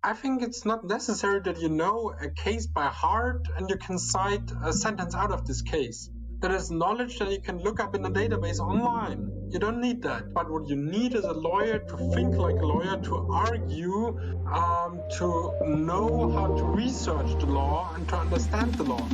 I think it's not necessary that you know a case by heart and you can cite a sentence out of this case. That is knowledge that you can look up in a database online. You don't need that. But what you need is a lawyer to think like a lawyer, to argue, to know how to research the law and to understand the law.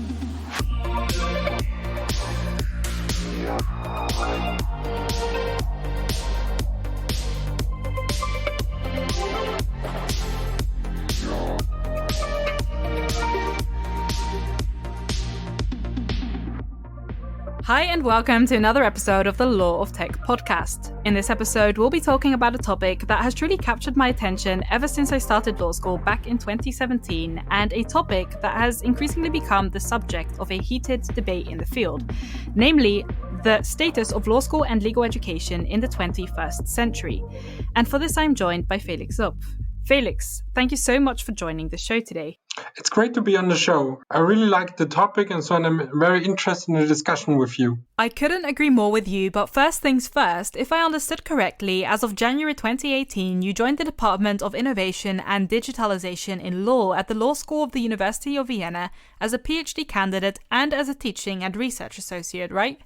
Hi and welcome to another episode of the Law of Tech podcast. In this episode, we'll be talking about a topic that has truly captured my attention ever since I started law school back in 2017, and a topic that has increasingly become the subject of a heated debate in the field, namely the status of law school and legal education in the 21st century. And for this, I'm joined by Felix Zupf. Felix, thank you so much for joining the show today. It's great to be on the show. I really like the topic, and so I'm very interested in the discussion with you. I couldn't agree more with you, but first things first, if I understood correctly, as of January 2018, you joined the Department of Innovation and Digitalization in Law at the Law School of the University of Vienna as a PhD candidate and as a teaching and research associate, right?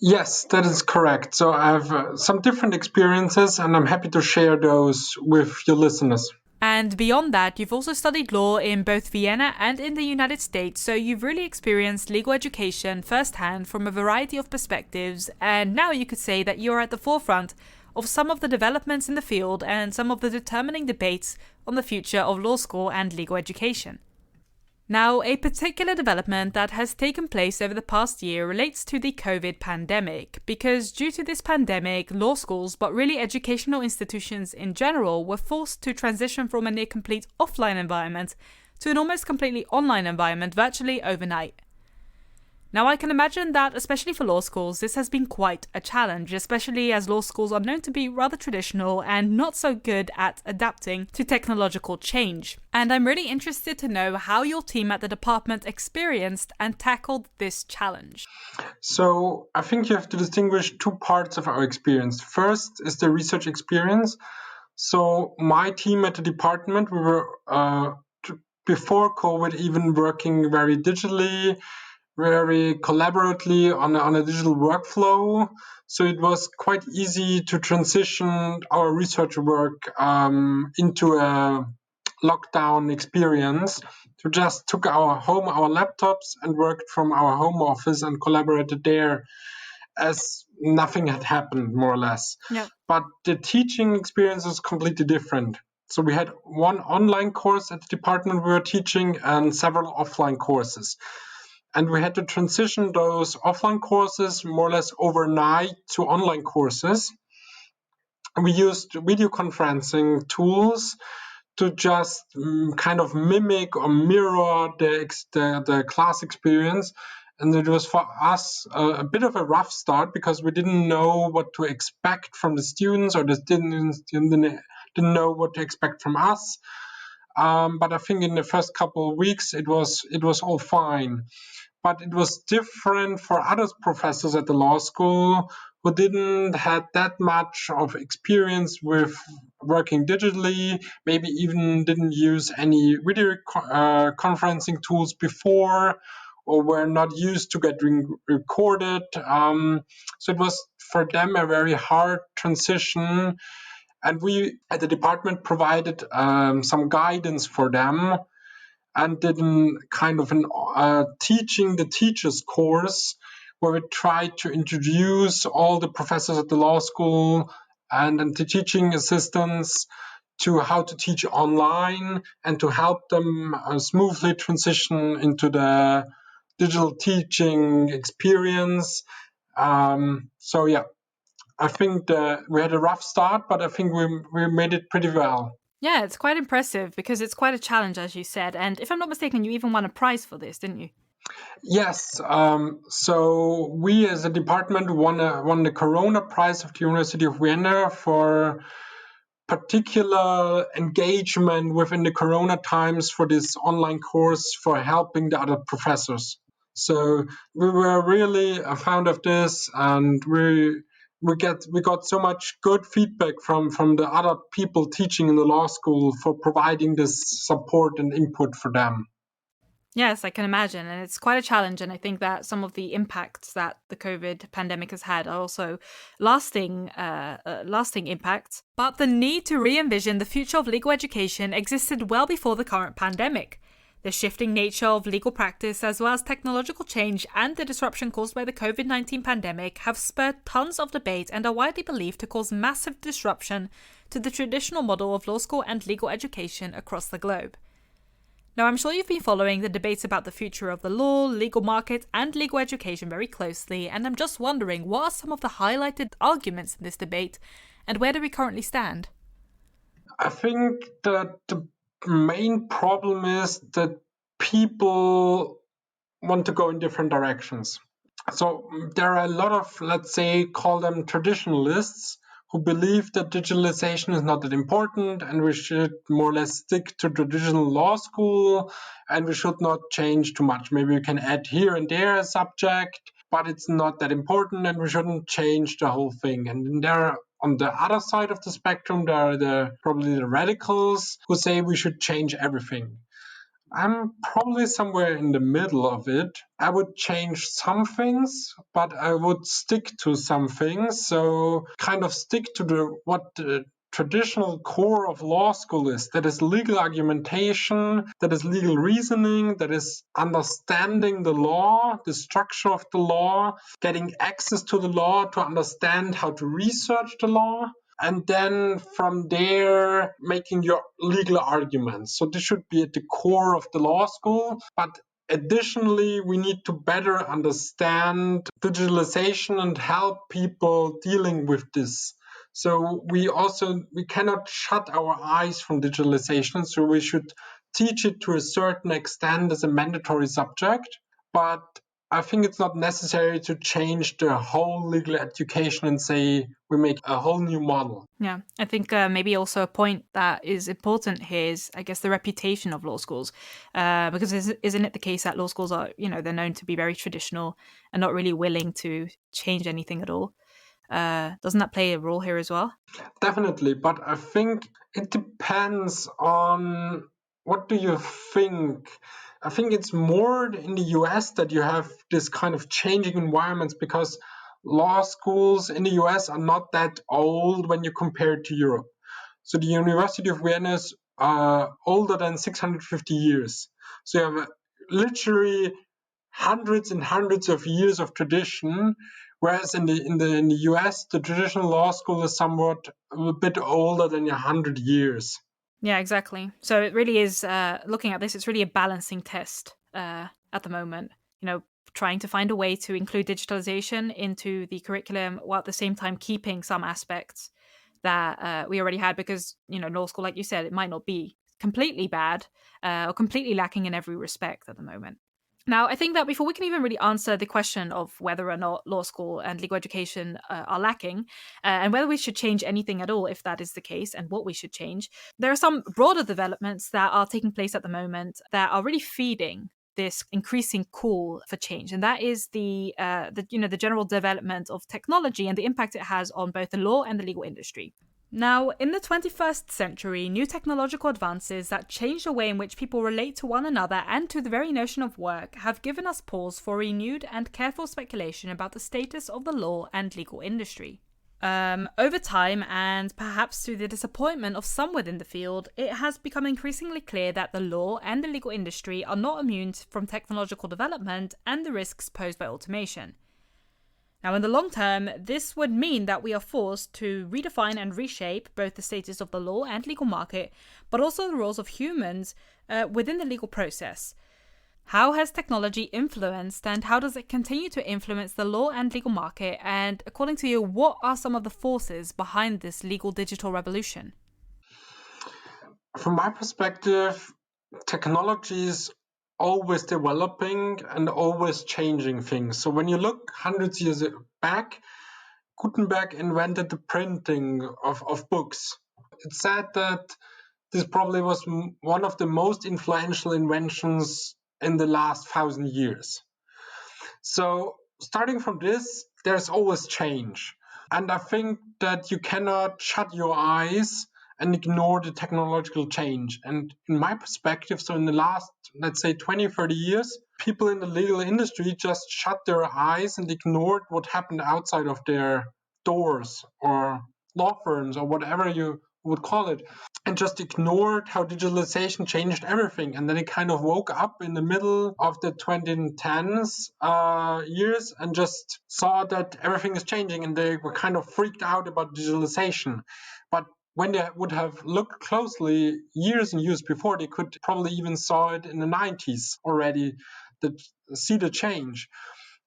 Yes, that is correct. So I have some different experiences, and I'm happy to share those with your listeners. And beyond that, you've also studied law in both Vienna and in the United States, so you've really experienced legal education firsthand from a variety of perspectives, and now you could say that you're at the forefront of some of the developments in the field and some of the determining debates on the future of law school and legal education. Now, a particular development that has taken place over the past year relates to the COVID pandemic, because due to this pandemic, law schools, but really educational institutions in general, were forced to transition from a near complete offline environment to an almost completely online environment virtually overnight. Now, I can imagine that, especially for law schools, this has been quite a challenge, especially as law schools are known to be rather traditional and not so good at adapting to technological change. And I'm really interested to know how your team at the department experienced and tackled this challenge. So I think you have to distinguish two parts of our experience. First is the research experience. So my team at the department, we were before COVID even working very digitally, very collaboratively on a digital workflow. So it was quite easy to transition our research work into a lockdown experience. We just took our laptops and worked from our home office and collaborated there as nothing had happened, more or less. Yeah. But the teaching experience is completely different. So we had one online course at the department we were teaching and several offline courses. And we had to transition those offline courses more or less overnight to online courses. We used video conferencing tools to just kind of mimic or mirror the class experience. And it was for us a bit of a rough start because we didn't know what to expect from the students, or the students didn't know what to expect from us. But I think in the first couple of weeks, it was all fine. But it was different for other professors at the law school who didn't have that much of experience with working digitally, maybe even didn't use any video conferencing tools before, or were not used to getting recorded. So it was for them a very hard transition. And we at the department provided some guidance for them, and did kind of an teaching the teachers course where we tried to introduce all the professors at the law school and the teaching assistants to how to teach online and to help them smoothly transition into the digital teaching experience. So yeah, I think we had a rough start, but I think we made it pretty well. Yeah, it's quite impressive because it's quite a challenge, as you said. And if I'm not mistaken, you even won a prize for this, didn't you? Yes. So we as a department won the Corona Prize of the University of Vienna for particular engagement within the Corona times for this online course for helping the other professors. So we were really fond of this, and we we got so much good feedback from the other people teaching in the law school for providing this support and input for them. Yes, I can imagine. And it's quite a challenge. And I think that some of the impacts that the COVID pandemic has had are also lasting impacts. But the need to re-envision the future of legal education existed well before the current pandemic. The shifting nature of legal practice, as well as technological change and the disruption caused by the COVID-19 pandemic, have spurred tons of debate and are widely believed to cause massive disruption to the traditional model of law school and legal education across the globe. Now, I'm sure you've been following the debates about the future of the law, legal market, and legal education very closely, and I'm just wondering, what are some of the highlighted arguments in this debate, and where do we currently stand? I think that the main problem is that people want to go in different directions. So there are a lot of, let's say, call them traditionalists, who believe that digitalization is not that important and we should more or less stick to traditional law school and we should not change too much. Maybe we can add here and there a subject, but it's not that important and we shouldn't change the whole thing. And then there are, on the other side of the spectrum, there are probably the radicals who say we should change everything. I'm probably somewhere in the middle of it. I would change some things, but I would stick to some things. So kind of stick to what the traditional core of law school is. That is legal argumentation, that is legal reasoning, that is understanding the law, the structure of the law, getting access to the law to understand how to research the law, and then from there making your legal arguments. So this should be at the core of the law school. But additionally, we need to better understand digitalization and help people dealing with this. So we cannot shut our eyes from digitalization. So we should teach it to a certain extent as a mandatory subject. But I think it's not necessary to change the whole legal education and say we make a whole new model. Yeah, I think maybe also a point that is important here is, I guess, the reputation of law schools. Because isn't it the case that law schools are, they're known to be very traditional and not really willing to change anything at all? Doesn't that play a role here as well? Definitely, but I think it depends on what do you think. I think it's more in the US that you have this kind of changing environments because law schools in the US are not that old when you compare it to Europe. So the University of Vienna is older than 650 years. So you have literally hundreds and hundreds of years of tradition, whereas in the US, the traditional law school is somewhat a bit older than 100 years. Yeah, exactly. So it really is, looking at this, it's really a balancing test at the moment, trying to find a way to include digitalization into the curriculum while at the same time keeping some aspects that we already had because, law school, like you said, it might not be completely bad or completely lacking in every respect at the moment. Now, I think that before we can even really answer the question of whether or not law school and legal education are lacking, and whether we should change anything at all if that is the case, and what we should change, there are some broader developments that are taking place at the moment that are really feeding this increasing call for change, and that is the general development of technology and the impact it has on both the law and the legal industry. Now, in the 21st century, new technological advances that change the way in which people relate to one another and to the very notion of work have given us pause for renewed and careful speculation about the status of the law and legal industry. Over time, and perhaps to the disappointment of some within the field, it has become increasingly clear that the law and the legal industry are not immune from technological development and the risks posed by automation. Now, in the long term, this would mean that we are forced to redefine and reshape both the status of the law and legal market, but also the roles of humans within the legal process. How has technology influenced and how does it continue to influence the law and legal market? And according to you, what are some of the forces behind this legal digital revolution? From my perspective, technology is always developing and always changing things. So when you look hundreds of years back, Gutenberg invented the printing of books. It's said that this probably was one of the most influential inventions in the last 1,000 years. So starting from this, there's always change. And I think that you cannot shut your eyes and ignore the technological change. And in my perspective, so in the last, let's say 20, 30 years, people in the legal industry just shut their eyes and ignored what happened outside of their doors or law firms or whatever you would call it, and just ignored how digitalization changed everything. And then it kind of woke up in the middle of the 2010s years and just saw that everything is changing, and they were kind of freaked out about digitalization. But when they would have looked closely years and years before, they could probably even saw it in the 90s already, see the change.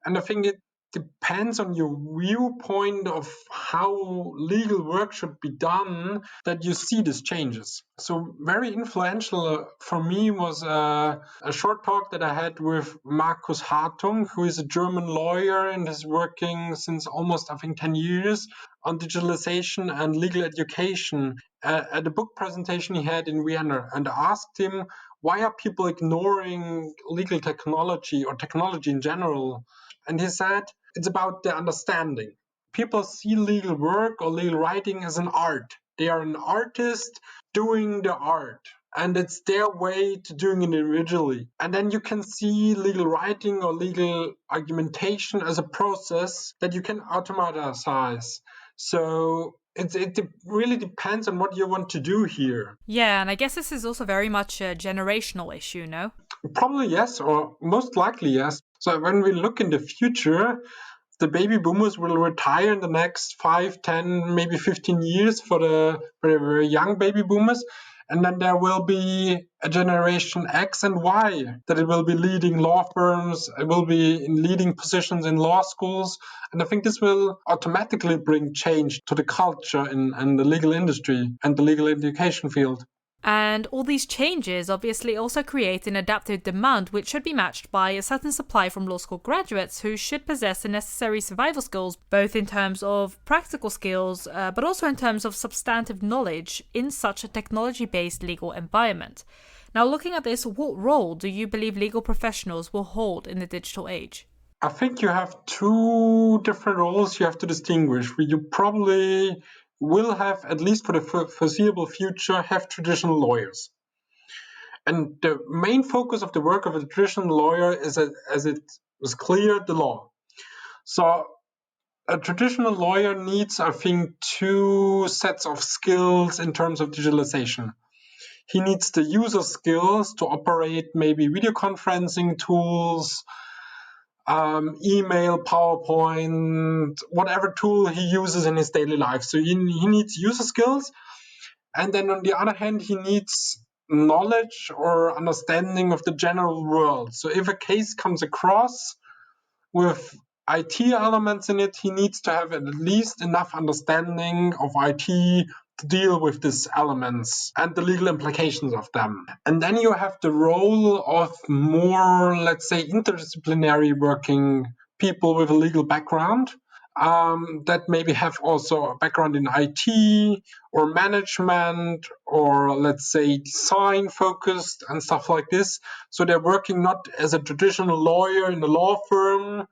And I think it depends on your viewpoint of how legal work should be done that you see these changes. So very influential for me was a short talk that I had with Markus Hartung, who is a German lawyer and is working since almost, I think, 10 years on digitalization and legal education at a book presentation he had in Vienna, and I asked him, why are people ignoring legal technology or technology in general? And he said, it's about the understanding. People see legal work or legal writing as an art. They are an artist doing the art, and it's their way to doing it individually. And then you can see legal writing or legal argumentation as a process that you can automatize. So it really depends on what you want to do here. Yeah, and I guess this is also very much a generational issue, no? Probably yes, or most likely yes. So when we look in the future, the baby boomers will retire in the next 5, 10, maybe 15 years for the very, very young baby boomers. And then there will be a generation X and Y that it will be leading law firms, it will be in leading positions in law schools. And I think this will automatically bring change to the culture in the legal industry and the legal education field. And all these changes obviously also create an adaptive demand which should be matched by a certain supply from law school graduates who should possess the necessary survival skills, both in terms of practical skills, but also in terms of substantive knowledge in such a technology-based legal environment. Now, looking at this, what role do you believe legal professionals will hold in the digital age? I think you have two different roles you have to distinguish. You probably will have, at least for the foreseeable future, have traditional lawyers. And the main focus of the work of a traditional lawyer is, as it was clear, the law. So a traditional lawyer needs, I think, two sets of skills in terms of digitalization. He needs the user skills to operate maybe video conferencing tools, email, PowerPoint, whatever tool he uses in his daily life. So he needs user skills. And then on the other hand, he needs knowledge or understanding of the general world. So if a case comes across with IT elements in it, he needs to have at least enough understanding of IT to deal with these elements and the legal implications of them. And then you have the role of more, let's say, interdisciplinary working people with a legal background that maybe have also a background in IT or management or, let's say, design focused and stuff like this. So they're working not as a traditional lawyer in a law firm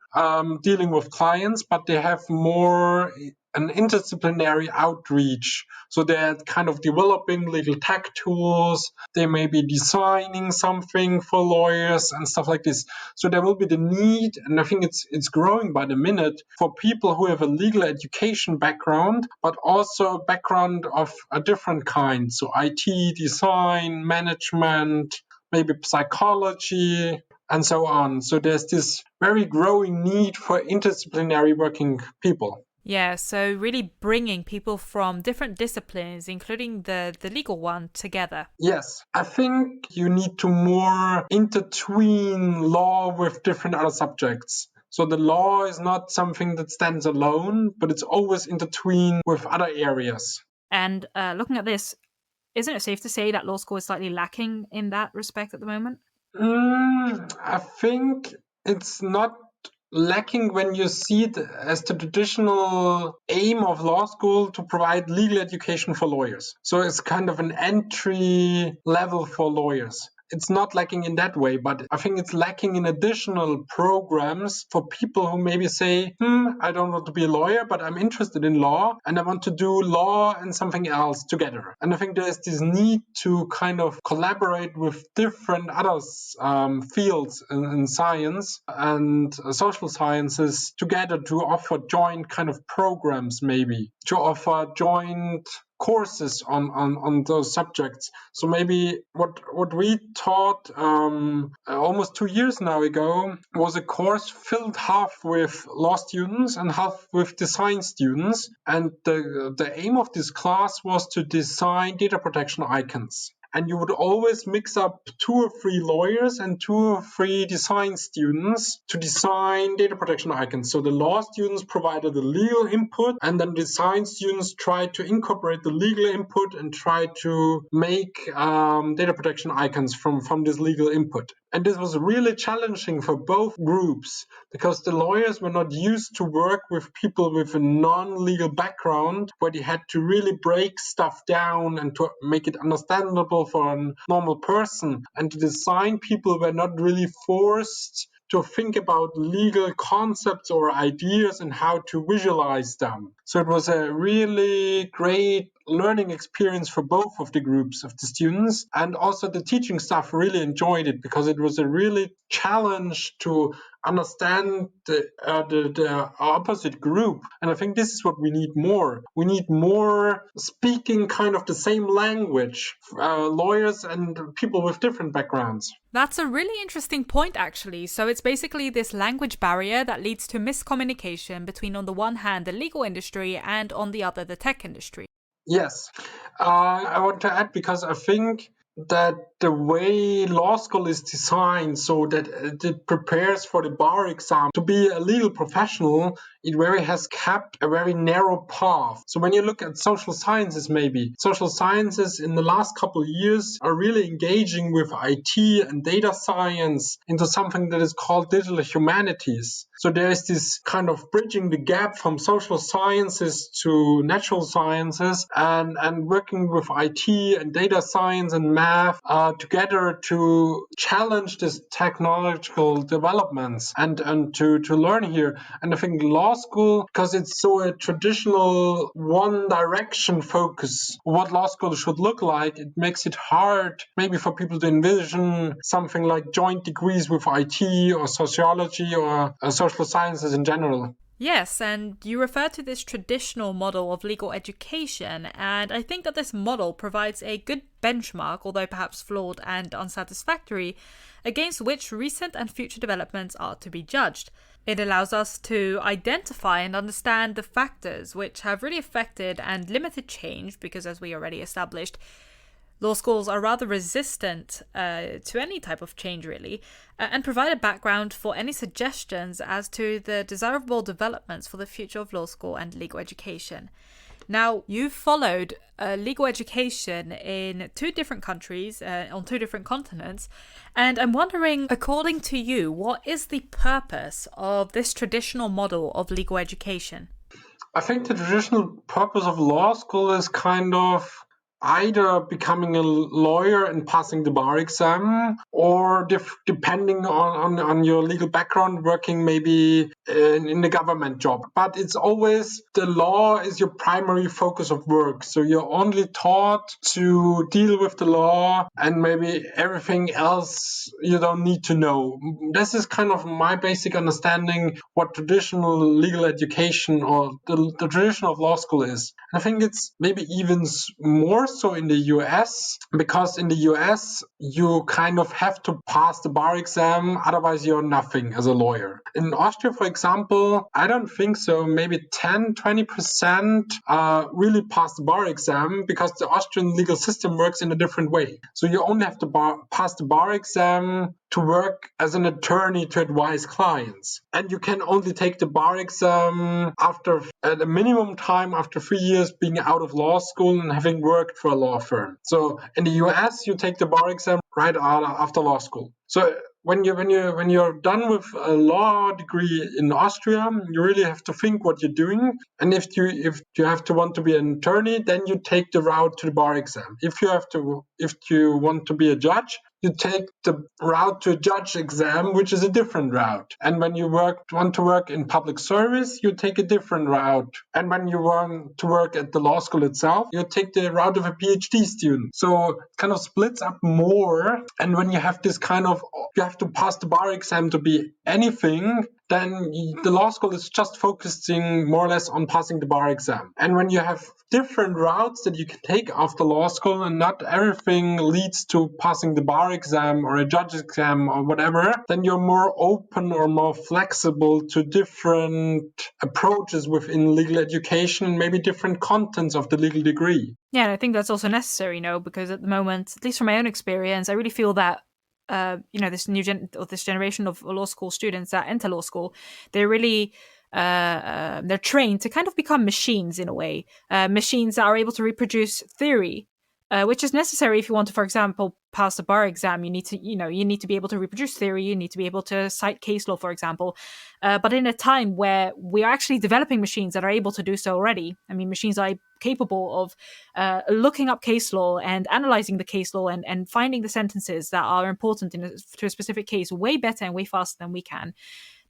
dealing with clients, but they have more an interdisciplinary outreach. So they're kind of developing legal tech tools. They may be designing something for lawyers and stuff like this. So there will be the need, and I think it's growing by the minute, for people who have a legal education background, but also a background of a different kind. So IT, design, management, maybe psychology, and so on. So there's this very growing need for interdisciplinary working people. Yeah, so really bringing people from different disciplines, including the legal one, together. Yes, I think you need to more intertwine law with different other subjects. So the law is not something that stands alone, but it's always intertwined with other areas. And looking at this, isn't it safe to say that law school is slightly lacking in that respect at the moment? I think it's not lacking when you see it as the traditional aim of law school to provide legal education for lawyers. So it's kind of an entry level for lawyers. it's not lacking in that way, but I think it's lacking in additional programs for people who maybe say, I don't want to be a lawyer, but I'm interested in law and I want to do law and something else together. And I think there's this need to kind of collaborate with different other fields in science and social sciences together to offer joint kind of programs, maybe to offer joint courses on those subjects. So maybe what we taught almost 2 years now ago was a course filled half with law students and half with design students. And the aim of this class was to design data protection icons. And you would always mix up 2 or 3 lawyers and 2 or 3 design students to design data protection icons. So the law students provided the legal input, and then design students tried to incorporate the legal input and try to make data protection icons from this legal input. And this was really challenging for both groups because the lawyers were not used to work with people with a non-legal background where they had to really break stuff down and to make it understandable for a normal person. And the design people were not really forced to think about legal concepts or ideas and how to visualize them. So it was a really great learning experience for both of the groups of the students, and also the teaching staff really enjoyed it because it was a really challenge to understand the opposite group. And I think this is what we need more. We need more speaking kind of the same language, lawyers and people with different backgrounds. That's a really interesting point, actually. So it's basically this language barrier that leads to miscommunication between, on the one hand, the legal industry and on the other, the tech industry. Yes. I want to add because I think that the way law school is designed so that it prepares for the bar exam to be a legal professional, it really has kept a very narrow path. So when you look at social sciences, maybe social sciences in the last couple of years are really engaging with IT and data science into something that is called digital humanities. So there is this kind of bridging the gap from social sciences to natural sciences and working with IT and data science and math together to challenge this technological developments and to learn here. And I think law school, because it's so a traditional one direction focus, what law school should look like, it makes it hard maybe for people to envision something like joint degrees with IT or sociology or social sciences in general. Yes, and you refer to this traditional model of legal education, and I think that this model provides a good benchmark, although perhaps flawed and unsatisfactory, against which recent and future developments are to be judged. It allows us to identify and understand the factors which have really affected and limited change, because as we already established, law schools are rather resistant to any type of change, really, and provide a background for any suggestions as to the desirable developments for the future of law school and legal education. Now, you've followed legal education in 2 different countries, on 2 different continents, and I'm wondering, according to you, what is the purpose of this traditional model of legal education? I think the traditional purpose of law school is kind of either becoming a lawyer and passing the bar exam, or depending on your legal background, working maybe in the government job. But it's always the law is your primary focus of work. So you're only taught to deal with the law, and maybe everything else you don't need to know. This is kind of my basic understanding what traditional legal education or the tradition of law school is. And I think it's maybe even more so in the US, because in the US you kind of have to pass the bar exam, otherwise you're nothing as a lawyer. In Austria, for example, I don't think so, maybe 10-20% really pass the bar exam, because the Austrian legal system works in a different way. So you only have to pass the bar exam to work as an attorney to advise clients. And you can only take the bar exam after at a minimum time after 3 years being out of law school and having worked for a law firm. So in the US, you take the bar exam right after law school. So when you're done with a law degree in Austria, you really have to think what you're doing. And if you have to want to be an attorney, then you take the route to the bar exam. If you want to be a judge, you take the route to a judge exam, which is a different route. And when you want to work in public service, you take a different route. And when you want to work at the law school itself, you take the route of a PhD student. So it kind of splits up more. And when you have this kind of, you have to pass the bar exam to be anything, then the law school is just focusing more or less on passing the bar exam. And when you have different routes that you can take after law school and not everything leads to passing the bar exam or a judge exam or whatever, then you're more open or more flexible to different approaches within legal education and maybe different contents of the legal degree. Yeah, and I think that's also necessary, because at the moment, at least from my own experience, I really feel that this this generation of law school students that enter law school, they're really they're trained to kind of become machines in a way, machines that are able to reproduce theory, which is necessary if you want to, for example, pass the bar exam. You need to be able to reproduce theory. You need to be able to cite case law, for example. But in a time where we are actually developing machines that are able to do so already. I mean, machines are capable of looking up case law and analyzing the case law and finding the sentences that are important to a specific case way better and way faster than we can.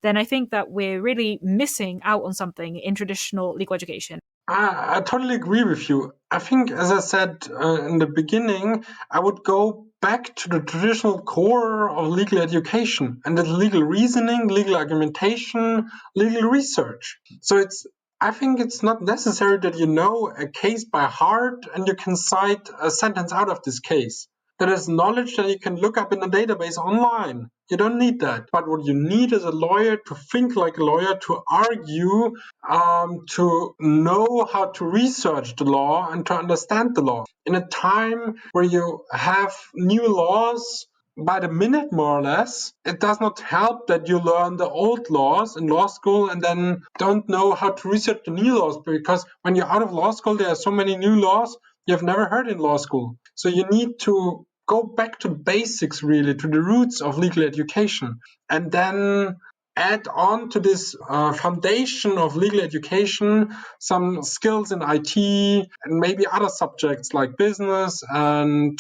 Then I think that we're really missing out on something in traditional legal education. I totally agree with you. I think, as I said in the beginning, I would go back to the traditional core of legal education, and that's legal reasoning, legal argumentation, legal research. So I think it's not necessary that you know a case by heart and you can cite a sentence out of this case. That is knowledge that you can look up in a database online. You don't need that. But what you need is a lawyer to think like a lawyer, to argue, to know how to research the law and to understand the law. In a time where you have new laws by the minute, more or less, it does not help that you learn the old laws in law school and then don't know how to research the new laws, because when you're out of law school, there are so many new laws you have never heard in law school. So you need to go back to basics, really, to the roots of legal education, and then add on to this foundation of legal education some skills in IT and maybe other subjects like business and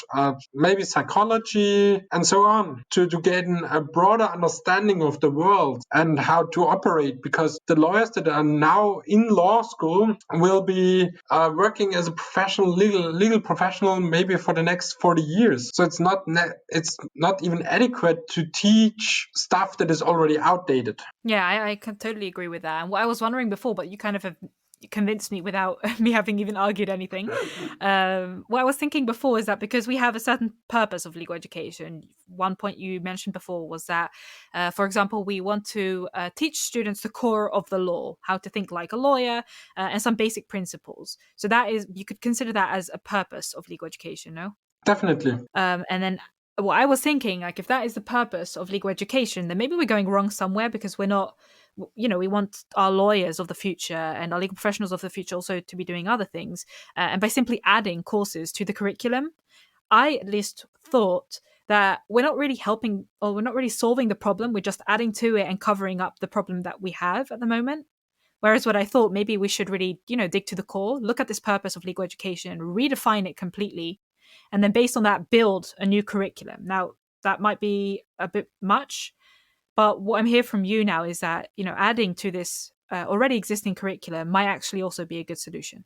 maybe psychology and so on to gain a broader understanding of the world and how to operate, because the lawyers that are now in law school will be working as a professional legal professional maybe for the next 40 years. So it's not even adequate to teach stuff that is already outdated. Yeah, I can totally agree with that. And what I was wondering before, but you kind of have convinced me without me having even argued anything. What I was thinking before is that because we have a certain purpose of legal education, one point you mentioned before was that, for example, we want to teach students the core of the law, how to think like a lawyer, and some basic principles. So that is, you could consider that as a purpose of legal education, no? Definitely. And then what I was thinking, like, if that is the purpose of legal education, then maybe we're going wrong somewhere, because we're not, we want our lawyers of the future and our legal professionals of the future also to be doing other things. And by simply adding courses to the curriculum, I at least thought that we're not really helping, or we're not really solving the problem. We're just adding to it and covering up the problem that we have at the moment. Whereas what I thought, maybe we should really, dig to the core, look at this purpose of legal education, redefine it completely, and then based on that, build a new curriculum. Now, that might be a bit much, but what I'm hearing from you now is that, adding to this already existing curriculum might actually also be a good solution.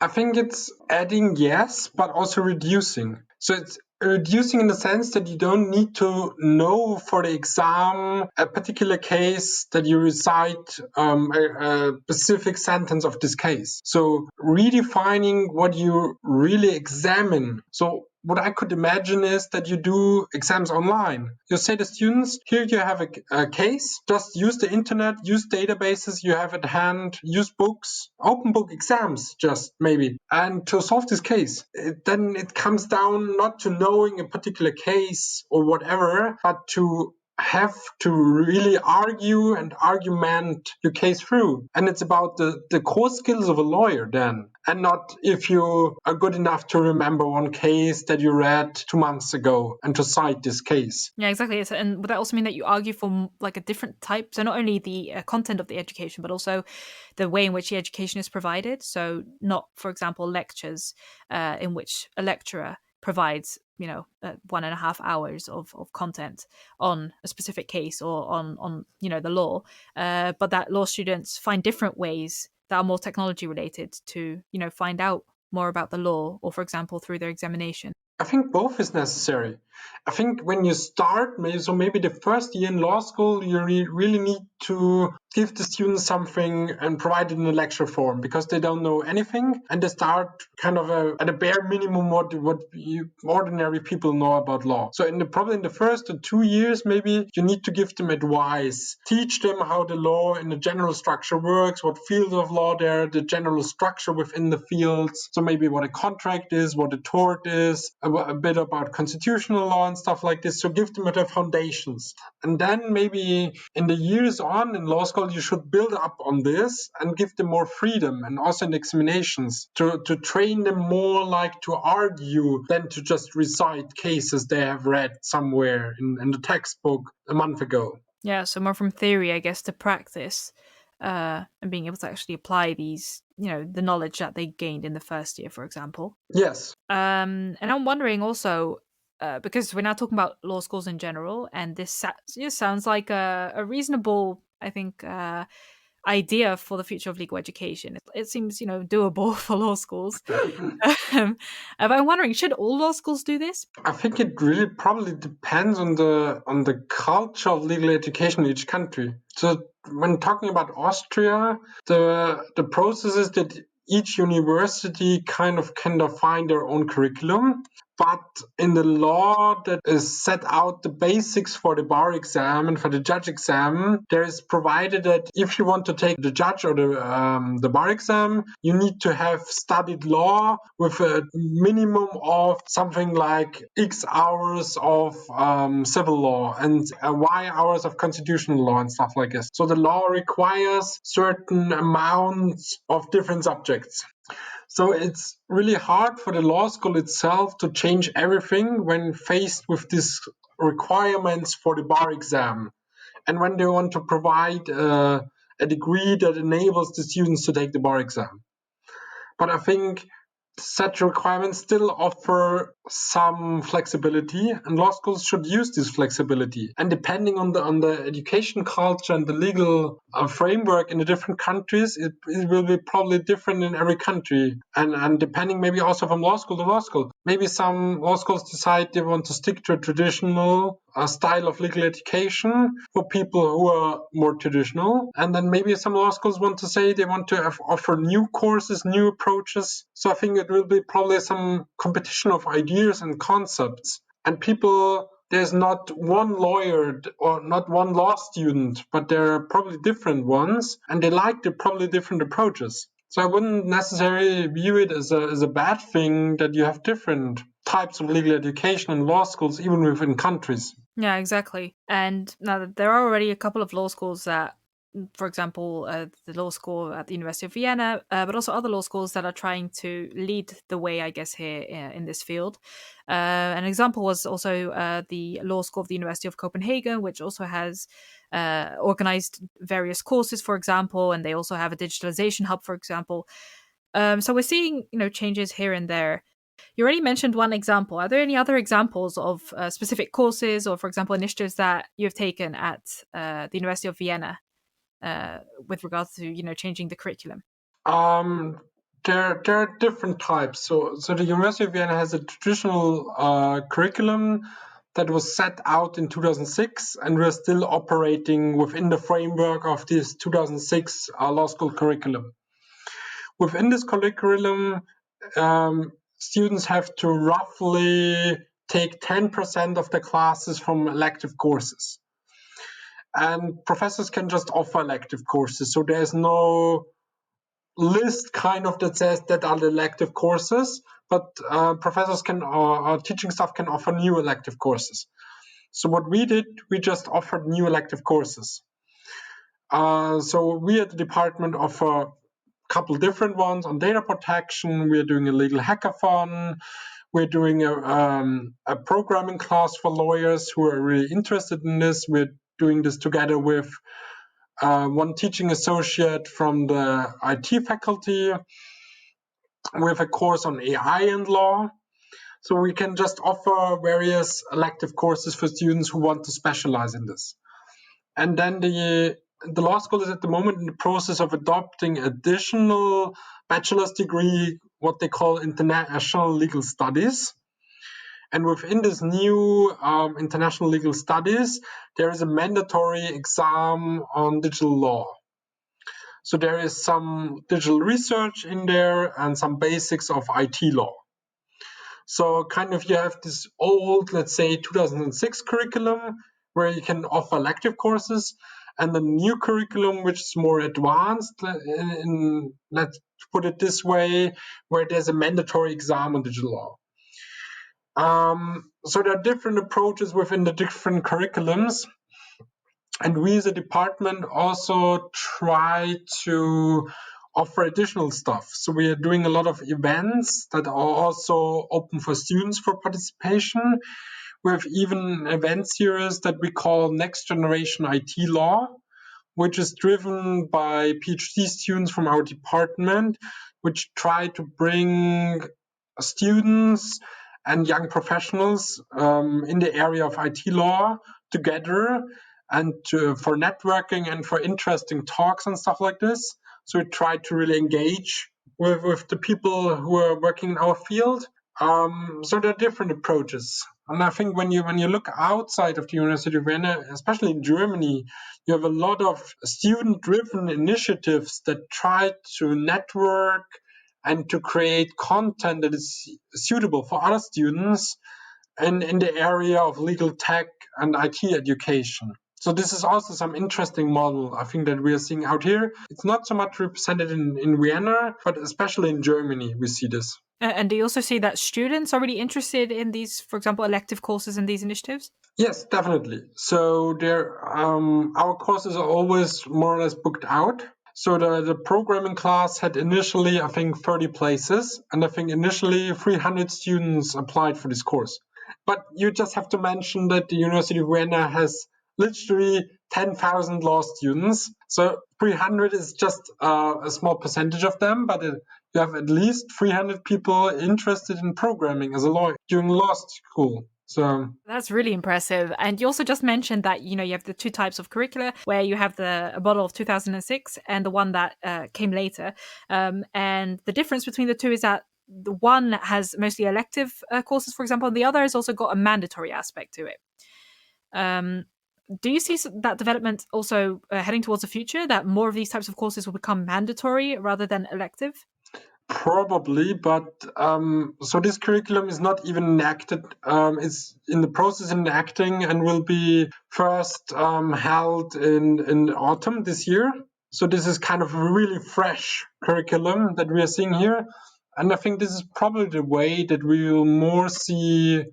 I think it's adding, yes, but also reducing. So it's reducing in the sense that you don't need to know for the exam a particular case that you recite a specific sentence of this case. So redefining what you really examine. So what I could imagine is that you do exams online. You say to students, here you have a case, just use the internet, use databases you have at hand, use books, open book exams just maybe. And to solve this case, then it comes down not to knowing a particular case or whatever, but to have to really argue and argument your case through. And it's about the core skills of a lawyer then, and not if you are good enough to remember one case that you read 2 months ago and to cite this case. Yeah, exactly. And would that also mean that you argue for like a different type? So not only the content of the education, but also the way in which the education is provided. So not, for example, lectures in which a lecturer provides 1.5 hours of content on a specific case or on the law, but that law students find different ways that are more technology related to find out more about the law, or for example through their examination? I think both is necessary. I think when you start, maybe the first year in law school, you really need to give the students something and provide it in a lecture form, because they don't know anything and they start kind of at a bare minimum what ordinary people know about law. So probably in the first 2 years, maybe you need to give them advice, teach them how the law in the general structure works, what fields of law there are, the general structure within the fields. So maybe what a contract is, what a tort is, a bit about constitutional law and stuff like this. So give them the foundations. And then maybe in the years on in law school, you should build up on this and give them more freedom, and also in examinations to train them more like to argue than to just recite cases they have read somewhere in the textbook a month ago. Yeah, so more from theory, I guess, to practice, and being able to actually apply these, the knowledge that they gained in the first year, for example. Yes. And I'm wondering also, because we're now talking about law schools in general, and this sounds like a reasonable, I think, idea for the future of legal education. It seems, doable for law schools. But I'm wondering, should all law schools do this? I think it really probably depends on the culture of legal education in each country. So when talking about Austria, the process is that each university kind of can define their own curriculum. But in the law that is set out the basics for the bar exam and for the judge exam, there is provided that if you want to take the judge or the bar exam, you need to have studied law with a minimum of something like X hours of civil law and Y hours of constitutional law and stuff like this. So the law requires certain amounts of different subjects. So it's really hard for the law school itself to change everything when faced with these requirements for the bar exam, and when they want to provide a degree that enables the students to take the bar exam. But I think such requirements still offer some flexibility, and law schools should use this flexibility. And depending on the education culture and the legal framework in the different countries, it will be probably different in every country. And depending maybe also from law school to law school. Maybe some law schools decide they want to stick to a traditional style of legal education for people who are more traditional. And then maybe some law schools want to say they want to offer new courses, new approaches. So I think it will be probably some competition of ideas and concepts. And there's not one lawyer or not one law student, but there are probably different ones, and they like the probably different approaches. So I wouldn't necessarily view it as a bad thing that you have different types of legal education in law schools, even within countries. Yeah, exactly. And now there are already a couple of law schools that, for example, the law school at the University of Vienna, but also other law schools that are trying to lead the way, I guess, here in this field. An example was also the law school of the University of Copenhagen, which also has organized various courses, for example, and they also have a digitalization hub, for example. So we're seeing, changes here and there. You already mentioned one example. Are there any other examples of specific courses or, for example, initiatives that you've taken at the University of Vienna with regards to, changing the curriculum? There are different types. So the University of Vienna has a traditional curriculum that was set out in 2006, and we're still operating within the framework of this 2006 law school curriculum. Within this curriculum, students have to roughly take 10% of the classes from elective courses. And professors can just offer elective courses. So there's no list kind of that says that are the elective courses, but professors or teaching staff can offer new elective courses. So what we did, we just offered new elective courses. So we at the department offer a couple different ones on data protection. We're doing a legal hackathon. We're doing a programming class for lawyers who are really interested in this. We're doing this together with one teaching associate from the IT faculty. We have a course on AI and law. So we can just offer various elective courses for students who want to specialize in this. And then the law school is at the moment in the process of adopting additional bachelor's degree, what they call international legal studies. And within this new international legal studies, there is a mandatory exam on digital law. So there is some digital research in there and some basics of IT law. So kind of you have this old, let's say 2006 curriculum where you can offer elective courses, and the new curriculum which is more advanced, let's put it this way, where there's a mandatory exam on digital law. So there are different approaches within the different curriculums. And we as a department also try to offer additional stuff. So we are doing a lot of events that are also open for students for participation. We have even an event series that we call Next Generation IT Law, which is driven by PhD students from our department, which try to bring students and young professionals in the area of IT law together and for networking and for interesting talks and stuff like this. So we try to really engage with the people who are working in our field. So there are different approaches. And I think when you look outside of the University of Vienna, especially in Germany, you have a lot of student-driven initiatives that try to network and to create content that is suitable for other students in the area of legal tech and IT education. So this is also some interesting model, I think, that we are seeing out here. It's not so much represented in Vienna, but especially in Germany, we see this. And do you also see that students are really interested in these, for example, elective courses and these initiatives? Yes, definitely. So our courses are always more or less booked out. So the programming class had initially, I think, 30 places. And I think initially 300 students applied for this course. But you just have to mention that the University of Vienna has literally 10,000 law students. So 300 is just a small percentage of them, but you have at least 300 people interested in programming as a lawyer during law school. So that's really impressive. And you also just mentioned that, you have the two types of curricula, where you have a model of 2006 and the one that came later. And the difference between the two is that the one has mostly elective courses, for example, and the other has also got a mandatory aspect to it. Do you see that development also heading towards the future, that more of these types of courses will become mandatory rather than elective? Probably, but so this curriculum is not even enacted. It's in the process of enacting and will be first held in autumn this year. So this is kind of a really fresh curriculum that we are seeing here. And I think this is probably the way that we will more see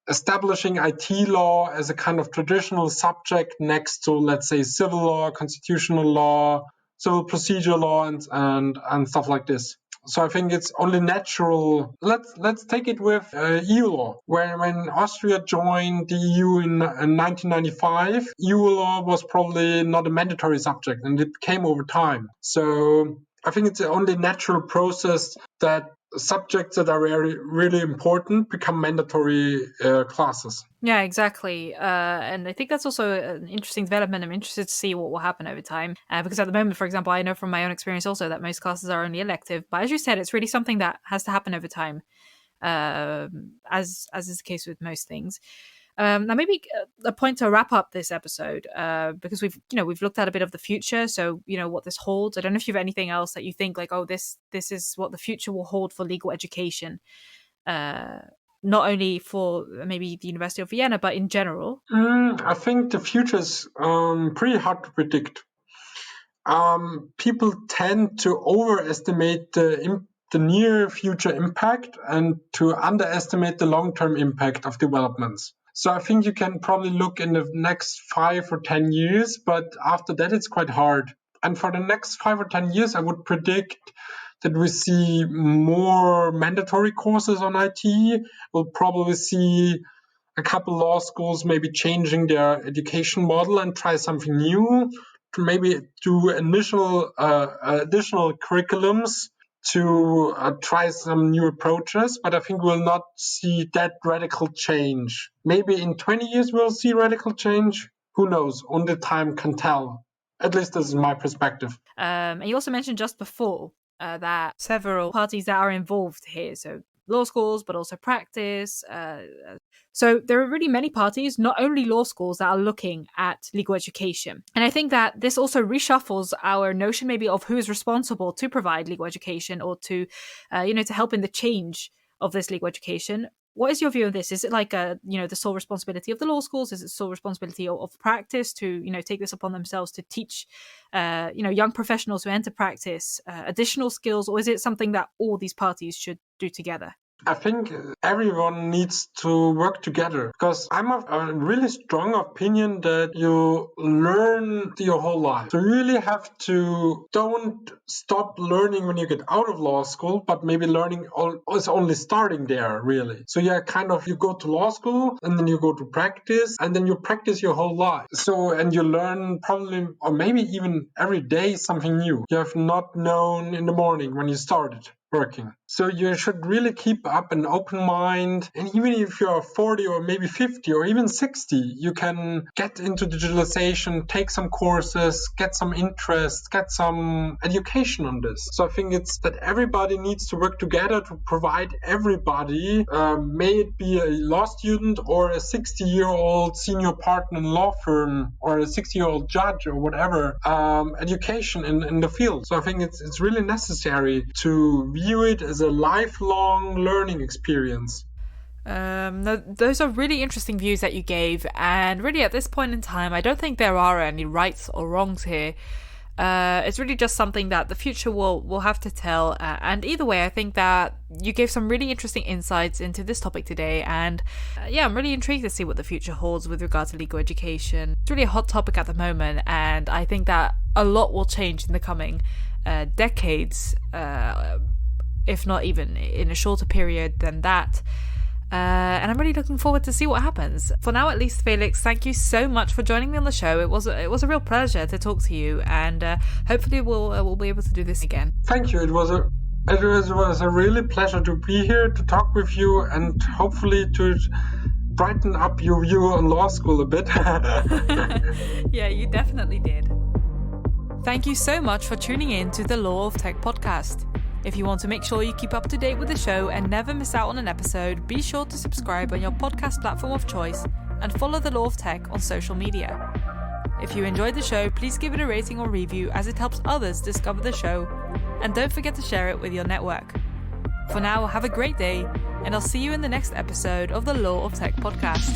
establishing IT law as a kind of traditional subject next to, let's say, civil law, constitutional law, civil procedure law, and stuff like this. So I think it's only natural. Let's take it with EU law, where when Austria joined the EU in 1995, EU law was probably not a mandatory subject, and it came over time. So I think it's the only natural process that subjects that are really important become mandatory classes. Yeah, exactly. And I think that's also an interesting development. I'm interested to see what will happen over time. Because at the moment, for example, I know from my own experience also that most classes are only elective. But as you said, it's really something that has to happen over time, as is the case with most things. Now, maybe a point to wrap up this episode, because we've looked at a bit of the future. So, what this holds. I don't know if you have anything else that you think like, oh, this is what the future will hold for legal education, not only for maybe the University of Vienna, but in general. I think the future is pretty hard to predict. People tend to overestimate the near future impact and to underestimate the long-term impact of developments. So I think you can probably look in the next 5 or 10 years, but after that, it's quite hard. And for the next 5 or 10 years, I would predict that we see more mandatory courses on IT. We'll probably see a couple law schools maybe changing their education model and try something new, to maybe do additional curriculums to try some new approaches, but I think we'll not see that radical change. Maybe in 20 years we'll see radical change. Who knows? Only time can tell. At least this is my perspective. And you also mentioned just before that several parties that are involved here, so law schools, but also practice. So there are really many parties, not only law schools, that are looking at legal education. And I think that this also reshuffles our notion maybe of who is responsible to provide legal education or to, to help in the change of this legal education. What is your view on this? Is it like the sole responsibility of the law schools? Is it sole responsibility of practice to, take this upon themselves to teach, young professionals who enter practice additional skills? Or is it something that all these parties should do together? I think everyone needs to work together, because I'm of a really strong opinion that you learn your whole life. So you really have to don't stop learning when you get out of law school, but maybe learning is only starting there, really. So you go to law school and then you go to practice and then you practice your whole life. And you learn probably, or maybe even every day, something new you have not known in the morning when you started working. So you should really keep up an open mind. And even if you're 40 or maybe 50 or even 60, you can get into digitalization, take some courses, get some interest, get some education on this. So I think it's that everybody needs to work together to provide everybody, may it be a law student or a 60-year-old senior partner in a law firm or a 60-year-old judge or whatever, education in the field. So I think it's really necessary to view it as a lifelong learning experience. Those are really interesting views that you gave, and really at this point in time I don't think there are any rights or wrongs here. It's really just something that the future will have to tell, and either way I think that you gave some really interesting insights into this topic today, and I'm really intrigued to see what the future holds with regard to legal education. It's really a hot topic at the moment, and I think that a lot will change in the coming decades, if not even in a shorter period than that. And I'm really looking forward to see what happens. For now, at least, Felix, thank you so much for joining me on the show. It was a real pleasure to talk to you, and hopefully we'll be able to do this again. Thank you. It was a really pleasure to be here to talk with you, and hopefully to brighten up your view on law school a bit. Yeah, you definitely did. Thank you so much for tuning in to the Law of Tech podcast. If you want to make sure you keep up to date with the show and never miss out on an episode, be sure to subscribe on your podcast platform of choice and follow the Law of Tech on social media. If you enjoyed the show, please give it a rating or review, as it helps others discover the show, and don't forget to share it with your network. For now, have a great day, and I'll see you in the next episode of the Law of Tech podcast.